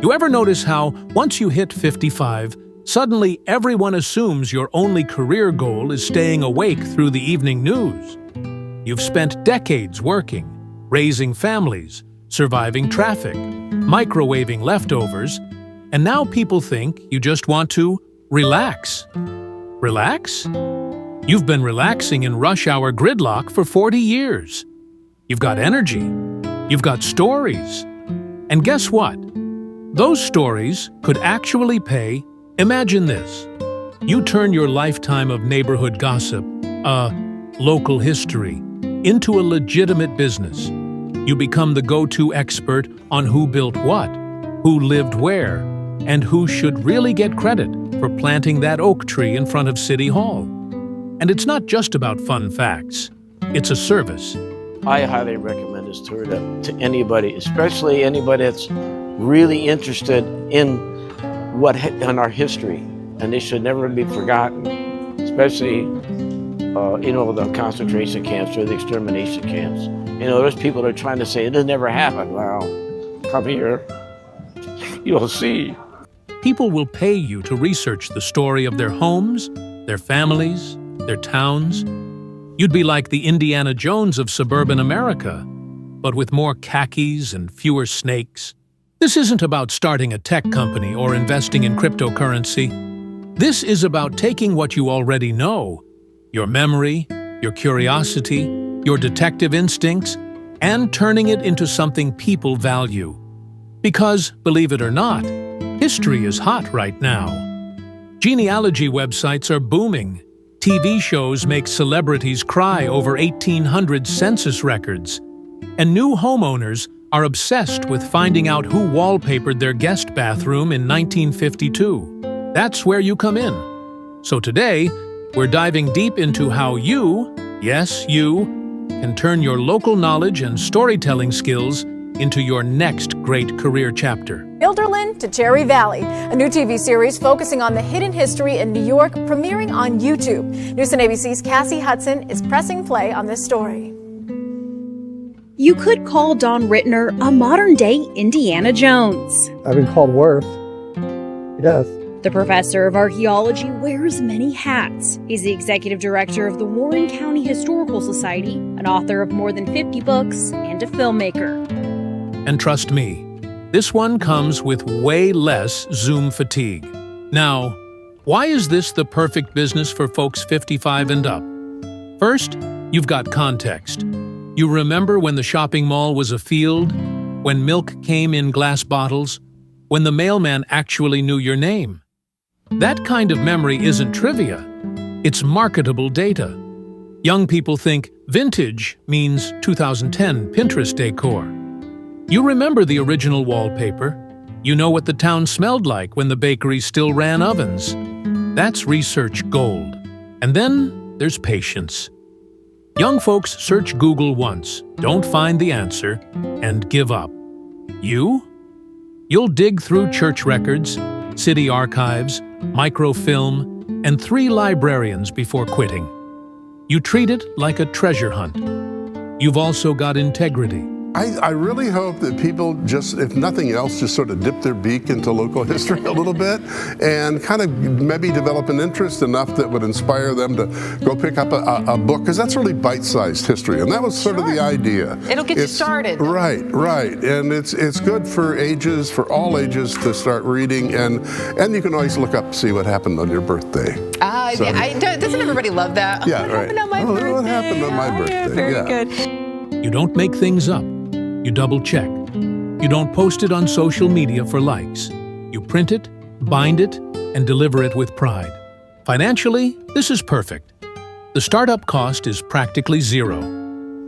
You ever notice how, once you hit 55, suddenly everyone assumes your only career goal is staying awake through the evening news? You've spent decades working, raising families, surviving traffic, microwaving leftovers, and now people think you just want to relax. Relax? You've been relaxing in rush hour gridlock for 40 years. You've got energy. You've got stories. And guess what? Those stories could actually pay. Imagine this. You turn your lifetime of neighborhood gossip, local history, into a legitimate business. You become the go-to expert on who built what, who lived where, and who should really get credit for planting that oak tree in front of City Hall. And it's not just about fun facts. It's a service. I highly recommend this tour to anybody, especially anybody that's really interested in our history, and they should never be forgotten, especially the concentration camps or the extermination camps. There's people that are trying to say it never happened. Well, come here, you'll see. People will pay you to research the story of their homes, their families, their towns. You'd be like the Indiana Jones of suburban America, but with more khakis and fewer snakes. This isn't about starting a tech company or investing in cryptocurrency. This is about taking what you already know, your memory, your curiosity, your detective instincts, and turning it into something people value. Because, believe it or not, history is hot right now. Genealogy websites are booming. TV shows make celebrities cry over 1800 census records. And new homeowners are obsessed with finding out who wallpapered their guest bathroom in 1952. That's where you come in. So today, we're diving deep into how you, yes, you, can turn your local knowledge and storytelling skills into your next great career chapter. Guilderland to Cherry Valley, a new TV series focusing on the hidden history in New York, premiering on YouTube. News and ABC's Cassie Hudson is pressing play on this story. You could call Don Rittner a modern-day Indiana Jones. I've been called worse. Yes. The professor of archaeology wears many hats. He's the executive director of the Warren County Historical Society, an author of more than 50 books, and a filmmaker. And trust me, this one comes with way less Zoom fatigue. Now, why is this the perfect business for folks 55 and up? First, you've got context. You remember when the shopping mall was a field, when milk came in glass bottles, when the mailman actually knew your name. That kind of memory isn't trivia. It's marketable data. Young people think vintage means 2010 Pinterest decor. You remember the original wallpaper. You know what the town smelled like when the bakery still ran ovens. That's research gold. And then there's patience. Young folks search Google once, don't find the answer, and give up. You'll dig through church records, city archives, microfilm, and 3 librarians before quitting. You treat it like a treasure hunt. You've also got integrity. I really hope that people just, if nothing else, just sort of dip their beak into local history a little bit and kind of maybe develop an interest enough that would inspire them to go pick up a book, because that's really bite-sized history, and that was sort of the idea. It'll get you started. Right, and it's good for all ages to start reading, and you can always look up, see what happened on your birthday. Doesn't everybody love that? Yeah, right. What happened on my birthday? What happened on my birthday? Yeah, very good. You don't make things up. You double-check. You don't post it on social media for likes. You print it, bind it, and deliver it with pride. Financially, this is perfect. The startup cost is practically zero.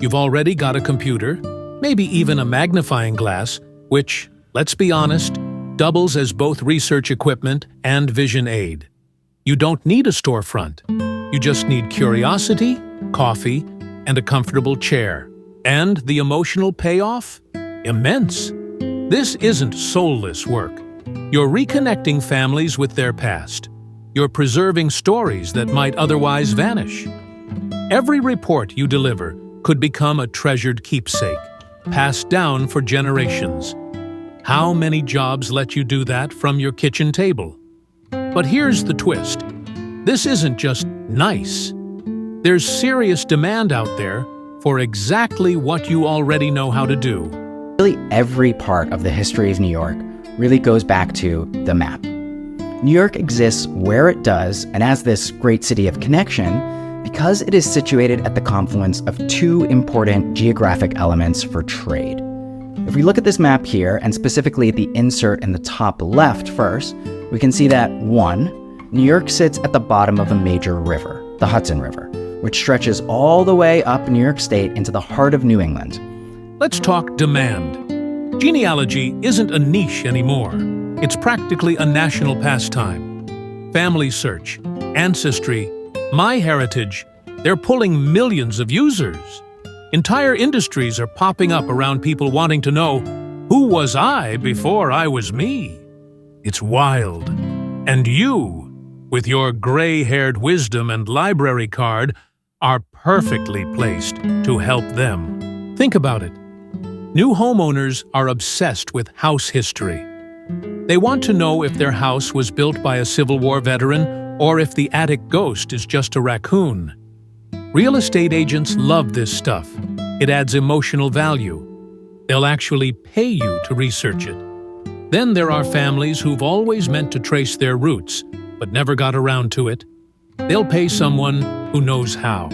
You've already got a computer, maybe even a magnifying glass, which, let's be honest, doubles as both research equipment and vision aid. You don't need a storefront. You just need curiosity, coffee, and a comfortable chair. And the emotional payoff? Immense. This isn't soulless work. You're reconnecting families with their past. You're preserving stories that might otherwise vanish. Every report you deliver could become a treasured keepsake, passed down for generations. How many jobs let you do that from your kitchen table? But here's the twist. This isn't just nice. There's serious demand out there for exactly what you already know how to do. Really, every part of the history of New York really goes back to the map. New York exists where it does, and as this great city of connection, because it is situated at the confluence of two important geographic elements for trade. If we look at this map here, and specifically at the insert in the top left first, we can see that 1, New York sits at the bottom of a major river, the Hudson River, which stretches all the way up New York State into the heart of New England. Let's talk demand. Genealogy isn't a niche anymore. It's practically a national pastime. Family search, ancestry, MyHeritage, they're pulling millions of users. Entire industries are popping up around people wanting to know, who was I before I was me? It's wild. And you, with your gray-haired wisdom and library card, are perfectly placed to help them. Think about it. New homeowners are obsessed with house history. They want to know if their house was built by a Civil War veteran or if the attic ghost is just a raccoon. Real estate agents love this stuff. It adds emotional value. They'll actually pay you to research it. Then there are families who've always meant to trace their roots, but never got around to it. They'll pay someone who knows how.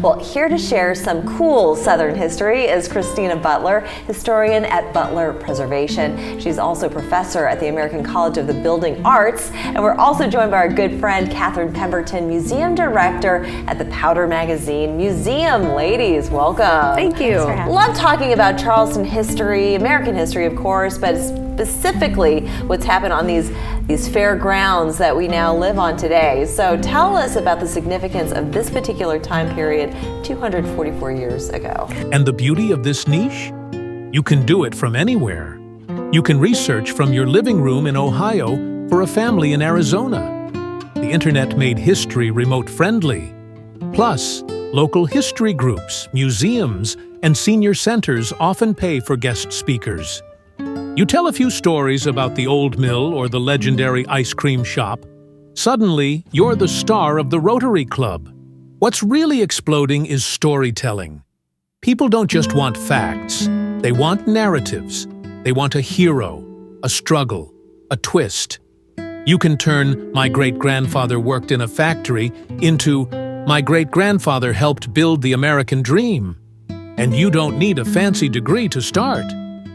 Well, here to share some cool Southern history is Christina Butler, historian at Butler Preservation. She's also professor at the American College of the Building Arts. And we're also joined by our good friend, Catherine Pemberton, museum director at the Powder Magazine Museum. Ladies, welcome. Thank you. Love talking about Charleston history, American history, of course, but specifically what's happened on these fair grounds that we now live on today. So tell us about the significance of this particular time period 244 years ago. And the beauty of this niche? You can do it from anywhere. You can research from your living room in Ohio for a family in Arizona. The internet made history remote-friendly. Plus, local history groups, museums, and senior centers often pay for guest speakers. You tell a few stories about the old mill or the legendary ice cream shop. Suddenly, you're the star of the Rotary Club. What's really exploding is storytelling. People don't just want facts. They want narratives. They want a hero, a struggle, a twist. You can turn "My great-grandfather worked in a factory" into "My great-grandfather helped build the American dream." And you don't need a fancy degree to start.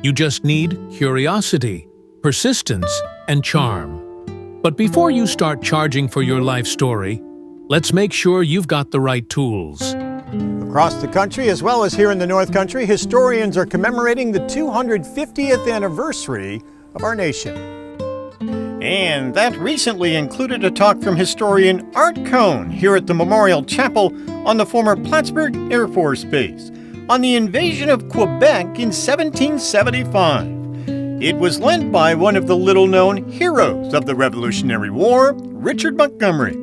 You just need curiosity, persistence, and charm. But before you start charging for your life story, let's make sure you've got the right tools. Across the country, as well as here in the North Country, historians are commemorating the 250th anniversary of our nation. And that recently included a talk from historian Art Cohn here at the Memorial Chapel on the former Plattsburgh Air Force Base on the invasion of Quebec in 1775. It was led by one of the little-known heroes of the Revolutionary War, Richard Montgomery.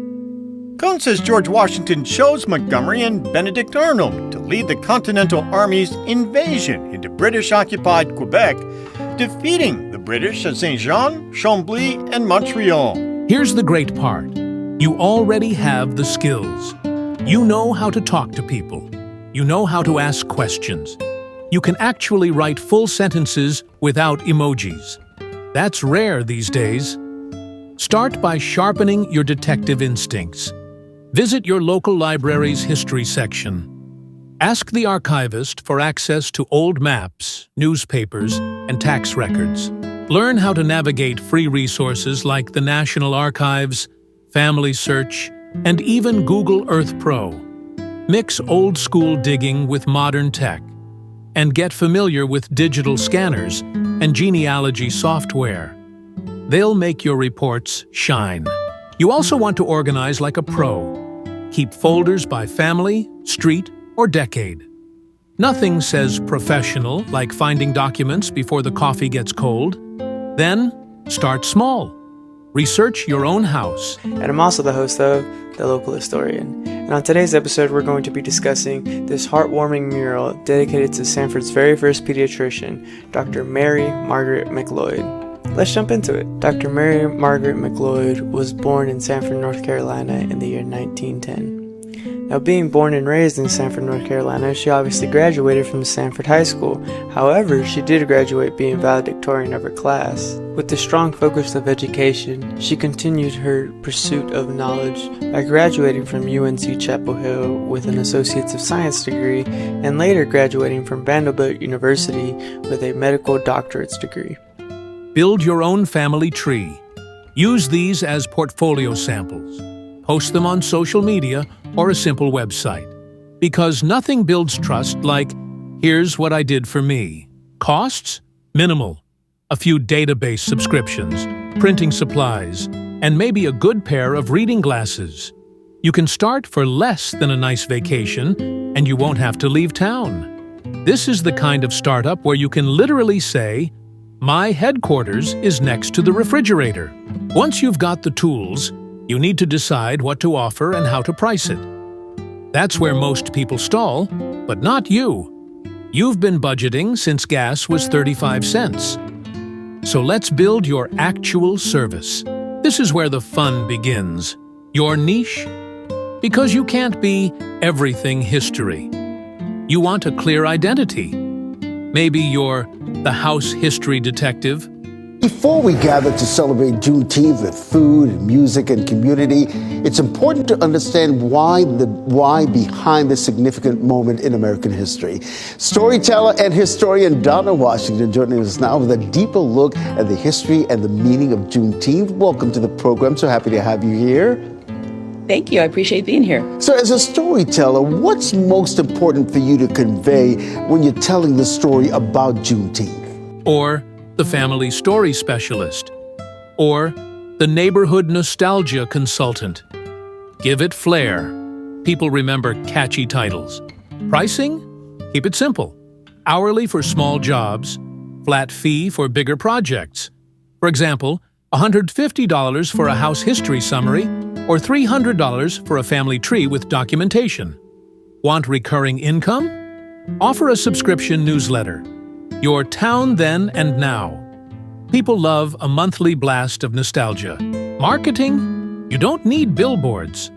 Cohn says George Washington chose Montgomery and Benedict Arnold to lead the Continental Army's invasion into British-occupied Quebec, defeating the British at Saint-Jean, Chambly, and Montreal. Here's the great part. You already have the skills. You know how to talk to people. You know how to ask questions. You can actually write full sentences without emojis. That's rare these days. Start by sharpening your detective instincts. Visit your local library's history section. Ask the archivist for access to old maps, newspapers, and tax records. Learn how to navigate free resources like the National Archives, Family Search, and even Google Earth Pro. Mix old-school digging with modern tech, and get familiar with digital scanners and genealogy software. They'll make your reports shine. You also want to organize like a pro. Keep folders by family, street, or decade. Nothing says professional like finding documents before the coffee gets cold. Then, start small. Research your own house. And I'm also the host of The Local Historian. and on today's episode we're going to be discussing this heartwarming mural dedicated to Sanford's very first pediatrician, Dr. Mary Margaret McLeod. Let's jump into it. Dr. Mary Margaret McLeod was born in Sanford, North Carolina in the year 1910. Now, being born and raised in Sanford, North Carolina, she obviously graduated from Sanford High School. However, she did graduate being valedictorian of her class. With the strong focus of education, she continued her pursuit of knowledge by graduating from UNC Chapel Hill with an Associates of Science degree, and later graduating from Vanderbilt University with a medical doctorate's degree. Build your own family tree. Use these as portfolio samples. Post them on social media or a simple website. Because nothing builds trust like, here's what I did for me. Costs? Minimal. A few database subscriptions, printing supplies, and maybe a good pair of reading glasses. You can start for less than a nice vacation, and you won't have to leave town. This is the kind of startup where you can literally say, my headquarters is next to the refrigerator. Once you've got the tools, you need to decide what to offer and how to price it. That's where most people stall, but not you. You've been budgeting since gas was 35 cents. So let's build your actual service. This is where the fun begins. Your niche? Because you can't be everything history. You want a clear identity. Maybe you're the house history detective. Before we gather to celebrate Juneteenth with food, and music, and community, it's important to understand why behind this significant moment in American history. Storyteller and historian Donna Washington joining us now with a deeper look at the history and the meaning of Juneteenth. Welcome to the program. So happy to have you here. Thank you. I appreciate being here. So as a storyteller, what's most important for you to convey when you're telling the story about Juneteenth? Or the family story specialist, or the neighborhood nostalgia consultant. Give it flair. People remember catchy titles. Pricing? Keep it simple. Hourly for small jobs, flat fee for bigger projects. For example, $150 for a house history summary, or $300 for a family tree with documentation. Want recurring income? Offer a subscription newsletter. Your town then and now. People love a monthly blast of nostalgia. Marketing? You don't need billboards.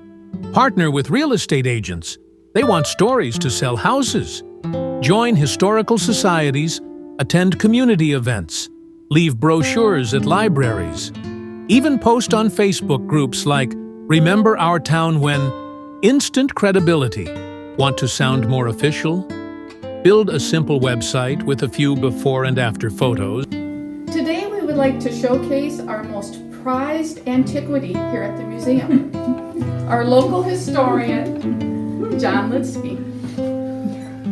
Partner with real estate agents. They want stories to sell houses. Join historical societies, attend community events, leave brochures at libraries. Even post on Facebook groups like Remember Our Town When. Instant credibility. Want to sound more official? Build a simple website with a few before and after photos. Today we would like to showcase our most prized antiquity here at the museum. Our local historian, John Litsky.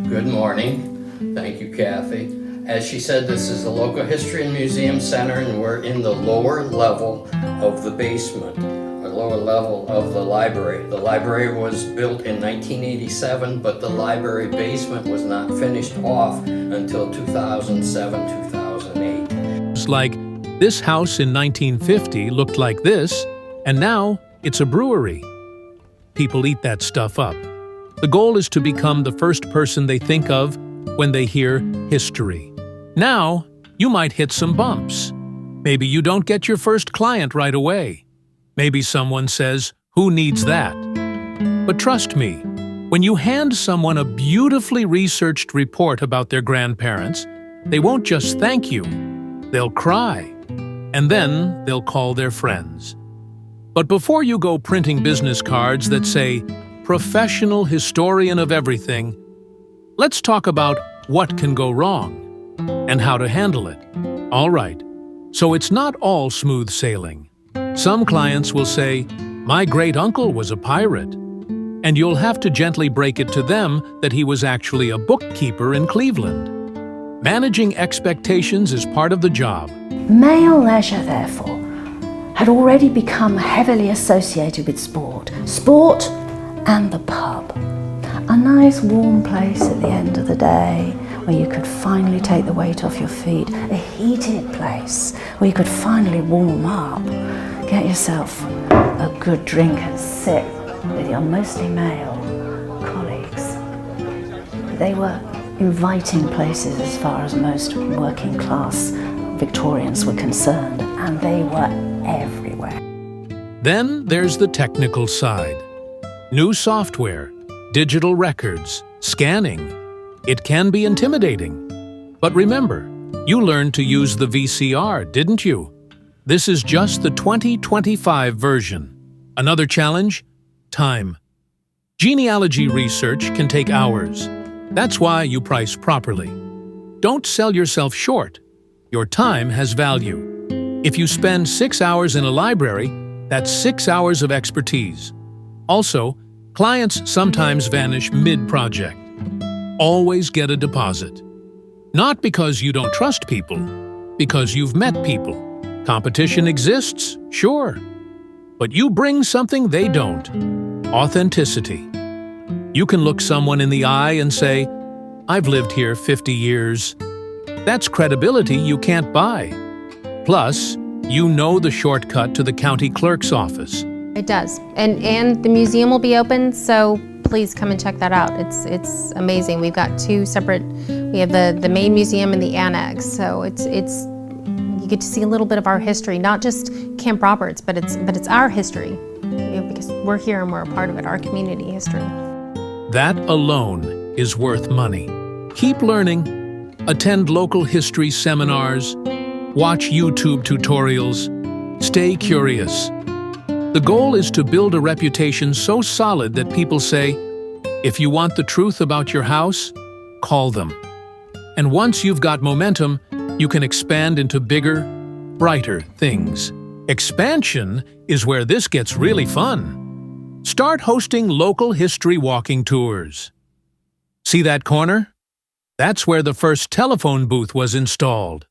Good morning. Thank you, Kathy. As she said, this is the Local History and Museum Center, and we're in the lower level of the basement, or lower level of the library. The library was built in 1987, but the library basement was not finished off until 2007, 2008. It's like this house in 1950 looked like this, and now it's a brewery. People eat that stuff up. The goal is to become the first person they think of when they hear history. Now, you might hit some bumps. Maybe you don't get your first client right away. Maybe someone says, "Who needs that?" But trust me, when you hand someone a beautifully researched report about their grandparents, they won't just thank you, they'll cry, and then they'll call their friends. But before you go printing business cards that say, "Professional historian of everything," let's talk about what can go wrong and how to handle it. All right, so it's not all smooth sailing. Some clients will say, "My great-uncle was a pirate," and you'll have to gently break it to them that he was actually a bookkeeper in Cleveland. Managing expectations is part of the job. Male leisure, therefore, had already become heavily associated with sport and the pub. A nice warm place at the end of the day where you could finally take the weight off your feet. A heated place where you could finally warm up. Get yourself a good drink and sit with your mostly male They were inviting places as far as most working class Victorians were concerned, and they were everywhere. Then there's the technical side. New software, digital records, scanning. It can be intimidating. But remember, you learned to use the VCR, didn't you? This is just the 2025 version. Another challenge? Time. Genealogy research can take hours. That's why you price properly. Don't sell yourself short. Your time has value. If you spend 6 hours in a library, that's 6 hours of expertise. Also, clients sometimes vanish mid-project. Always get a deposit. Not because you don't trust people, because you've met people. Competition exists, sure. But you bring something they don't. Authenticity. You can look someone in the eye and say, "I've lived here 50 years. That's credibility you can't buy. Plus, you know the shortcut to the county clerk's office. It does. And the museum will be open, so please come and check that out. It's amazing. We've got two separate, we have the main museum and the annex, so it's you get to see a little bit of our history, not just Camp Roberts, but it's our history, because we're here and we're a part of it, our community history. That alone is worth money. Keep learning. Attend local history seminars. Watch YouTube tutorials. Stay curious. The goal is to build a reputation so solid that people say, if you want the truth about your house, call them. And once you've got momentum, you can expand into bigger, brighter things. Expansion is where this gets really fun. Start hosting local history walking tours. See that corner? That's where the first telephone booth was installed.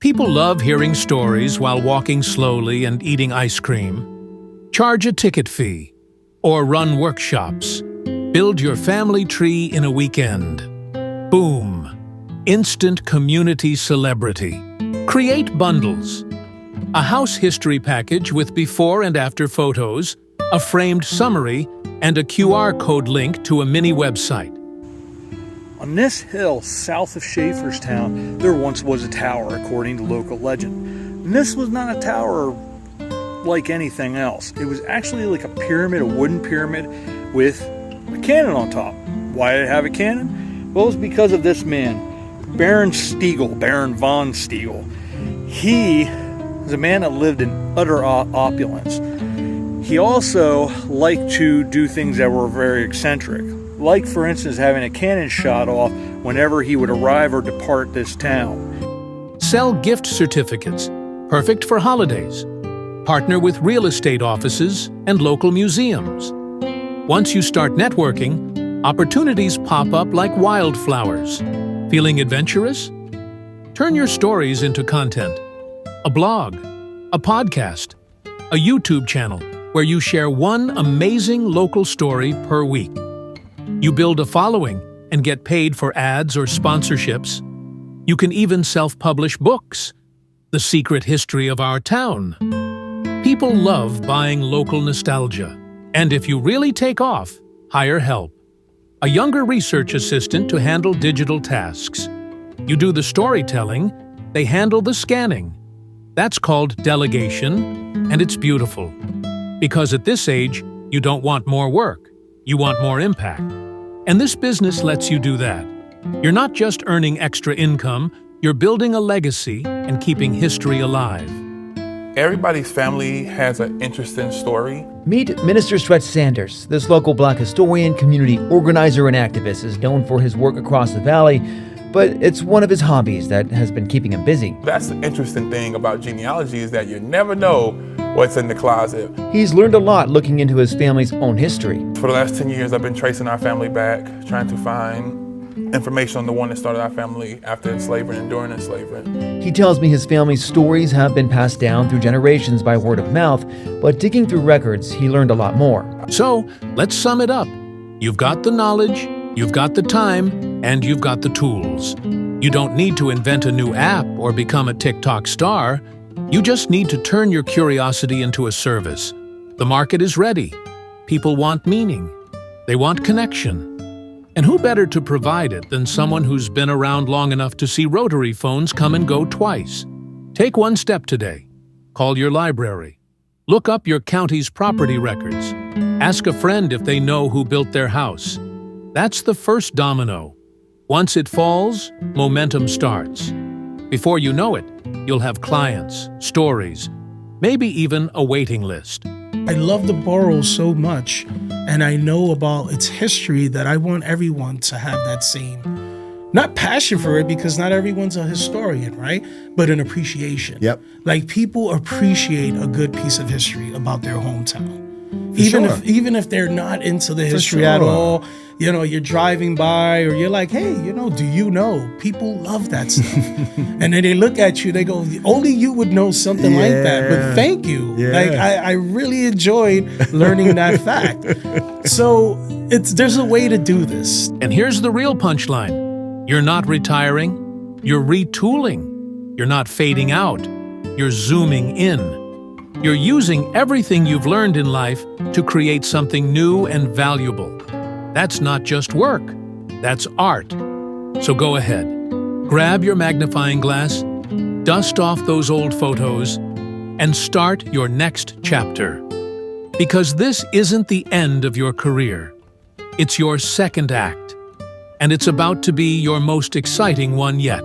People love hearing stories while walking slowly and eating ice cream. Charge a ticket fee, or run workshops. Build your family tree in a weekend. Boom! Instant community celebrity. Create bundles. A house history package with before and after photos, a framed summary, and a QR code link to a mini website. On this hill south of Schaeferstown, there once was a tower, according to local legend. And this was not a tower like anything else. It was actually like a pyramid, a wooden pyramid with a cannon on top. Why did it have a cannon? Well, it was because of this man, Baron von Stiegel. He was a man that lived in utter opulence. He also liked to do things that were very eccentric, like, for instance, having a cannon shot off whenever he would arrive or depart this town. Sell gift certificates, perfect for holidays. Partner with real estate offices and local museums. Once you start networking, opportunities pop up like wildflowers. Feeling adventurous? Turn your stories into content. A blog, a podcast, a YouTube channel where you share one amazing local story per week. You build a following and get paid for ads or sponsorships. You can even self-publish books. The Secret History of Our Town. People love buying local nostalgia. And if you really take off, hire help. A younger research assistant to handle digital tasks. You do the storytelling, they handle the scanning. That's called delegation, and it's beautiful. Because at this age, you don't want more work, you want more impact. And this business lets you do that. You're not just earning extra income, you're building a legacy and keeping history alive. Everybody's family has an interesting story. Meet Minister Stretch Sanders. This local Black historian, community organizer, and activist is known for his work across the valley, but it's one of his hobbies that has been keeping him busy. That's the interesting thing about genealogy, is that you never know what's in the closet. He's learned a lot looking into his family's own history. For the last 10 years, I've been tracing our family back, trying to find information on the one that started our family after enslavement and during enslavement. He tells me his family's stories have been passed down through generations by word of mouth, but digging through records, he learned a lot more. So, let's sum it up. You've got the knowledge, you've got the time, and you've got the tools. You don't need to invent a new app or become a TikTok star. You just need to turn your curiosity into a service. The market is ready. People want meaning. They want connection. And who better to provide it than someone who's been around long enough to see rotary phones come and go twice? Take one step today. Call your library. Look up your county's property records. Ask a friend if they know who built their house. That's the first domino. Once it falls, momentum starts. Before you know it, you'll have clients, stories, maybe even a waiting list. I love the borough so much, and I know about its history that I want everyone to have that same, not passion for it, because not everyone's a historian, right? But an appreciation. Yep. Like, people appreciate a good piece of history about their hometown. Sure. Even if they're not into the history at all, you know, you're driving by or you're like, hey, you know, do you know? People love that stuff. And then they look at you, they go, only you would know something like that, but thank you. Yeah. Like, I really enjoyed learning that fact. So there's a way to do this. And here's the real punchline. You're not retiring, you're retooling. You're not fading out, you're zooming in. You're using everything you've learned in life to create something new and valuable. That's not just work, that's art. So go ahead, grab your magnifying glass, dust off those old photos, and start your next chapter. Because this isn't the end of your career. It's your second act, and it's about to be your most exciting one yet.